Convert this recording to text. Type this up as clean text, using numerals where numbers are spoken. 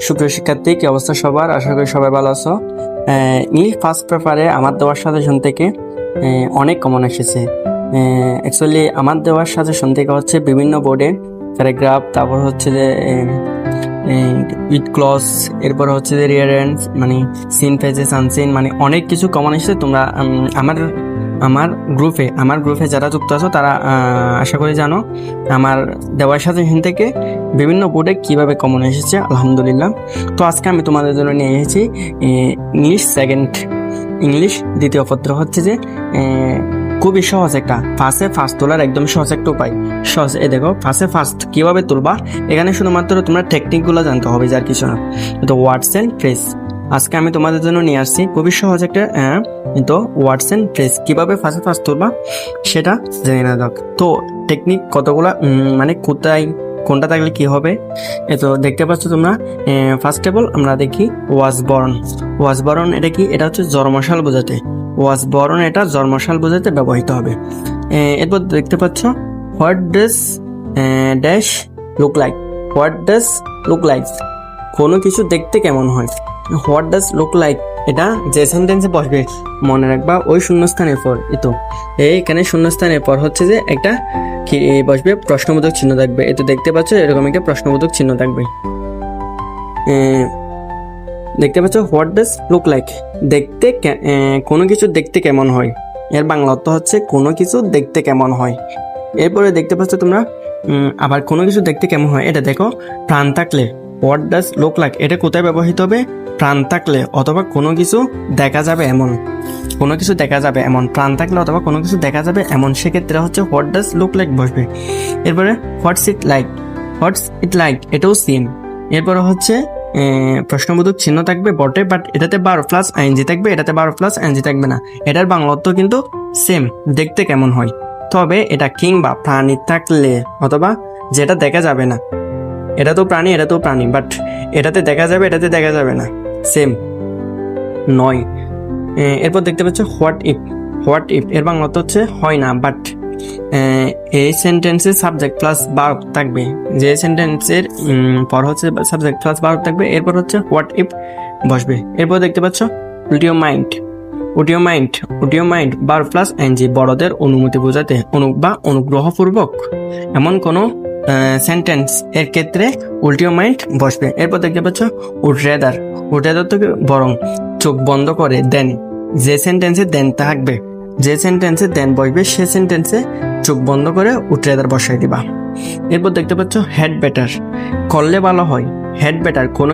সুপ্রিয় শিক্ষার্থী, কি অবস্থা সবার? আশা করি সবাই ভালো আছো। ইংলিশ ফার্স্ট পেপারে আমার দেওয়ার সাজেশন থেকে অনেক কমন এসেছে। অ্যাকচুয়ালি আমার দেওয়ার সাজেশন থেকে হচ্ছে বিভিন্ন বোর্ডে প্যারাগ্রাফ, তারপর হচ্ছে যে উইথ ক্লজ, এরপর হচ্ছে যে রিয়ারেন্স, মানে সিন পেজেস আনসিন, মানে অনেক কিছু কমন এসেছে। তোমরা আমার গ্রুপে যারা যুক্ত আছো তারা আশা করি জানো আমার দেওয়ার সাজেশন থেকে বিভিন্ন বোর্ডে কিভাবে কমন এসেছে, আলহামদুলিল্লাহ। তো আজকে আমি তোমাদের জন্য নিয়ে এসেছি ইংলিশ দ্বিতীয় পত্র। হচ্ছে যে খুবই সহজ একটা ফার্স্ট তোলার একদম সহজ একটা উপায়। দেখো ফার্স্ট কিভাবে তুলবা, এখানে শুধুমাত্র তোমরা টেকনিকগুলো জানতে হবে, যার কিছু না। তো ওয়ার্ডস এন্ড ফ্রেজ আজকে আমি তোমাদের জন্য নিয়ে আসছি, খুবই সহজ একটা। তো ওয়ার্ডস এন্ড ফ্রেজ কিভাবে ফার্স্ট তুলবা সেটা জেনে নেওয়া যাক। তো টেকনিক কতগুলা, মানে কোনটা থাকলে কি হবে। তো দেখতে পাচ্ছ তোমরা, ফার্স্ট অফ অল আমরা দেখি ওয়াজ বরণ। এটা কি? এটা হচ্ছে জন্মসাল বোঝাতে। ওয়াজ বরণ এটা জন্মসাল বোঝাতে ব্যবহৃত হবে। এরপর দেখতে পাচ্ছ what does dash look like, কোনো কিছু দেখতে কেমন হয়। হোয়াট ডাজ লুক লাইক এটা যে সেন্টেন্সে বসবে মনে রাখবা, ওই শূন্যস্থানের পর এখানে শূন্যস্থানের পর হচ্ছে যে একটা কি বসবে, প্রশ্নবোধক চিহ্ন থাকবে। দেখতে পাচ্ছ এরকম একটা প্রশ্নবোধক চিহ্ন থাকবে। দেখতে পাচ্ছ হোয়াট ডাজ লুক লাইক, দেখতে কোনো কিছু দেখতে কেমন হয়, এর বাংলা অর্থ হচ্ছে কোনো কিছু দেখতে কেমন হয়। এরপরে দেখতে পাচ্ছ তোমরা আবার কোনো কিছু দেখতে কেমন হয়, এটা দেখো প্রাণ থাকলে। হোয়াট ডাজ লুক লাইক এটা কোথায় ব্যবহৃত হবে? প্রাণ থাকলে অথবা কোনো কিছু দেখা যাবে এমন, প্রাণ থাকলে অথবা কোনো কিছু দেখা যাবে এমন, সেক্ষেত্রে হচ্ছে হোয়াট ডাজ লুক লাইক বসবে। এরপরে হোয়াটস ইট লাইক এটাও সেম। এরপরে হচ্ছে প্রশ্নবোধক চিহ্ন থাকবে বটে, বাট এটাতে ভার্ব প্লাস আইএনজি থাকবে, এটাতে ভার্ব প্লাস আইএনজি থাকবে না। এটার বাংলা অর্থ কিন্তু সেম, দেখতে কেমন হয়। তবে এটা কিংবা প্রাণী থাকলে অথবা যেটা দেখা যাবে না, এটাতেও প্রাণী, বাট এটাতে দেখা যাবে, এটাতে দেখা যাবে না, সেম নয়। এরপর দেখতে পাচ্ছ হোয়াট ইফ এর বাংলা অর্থ হচ্ছে হয় না, বাট এই সেন্টেন্সে সাবজেক্ট প্লাস ভার্ব থাকবে, যে সেন্টেন্সের পর হচ্ছে সাবজেক্ট প্লাস ভার্ব থাকবে, এরপর হচ্ছে হোয়াট ইফ বসবে। এরপর দেখতে পাচ্ছ would you mind verb plus ing, বড়দের অনুমতি বোঝাতে অনুগ্রহপূর্বক এমন কোনো সেন্টেন্স এর ক্ষেত্রে উল্টিও মাইন্ড বসবে। এরপর দেখতে পাচ্ছ উড রেদার থেকে বরং, চোখ বন্ধ করে দেন, যে সেন্টেন্সে দেন থাকবে, যে সেন্টেন্সে দেন বসবে সে সেন্টেন্সে চোখ বন্ধ করে উড রেদার বসাই দিবা। এরপর দেখতে পাচ্ছ হেড বেটার, করলে ভালো হয়। হেড বেটার কোনো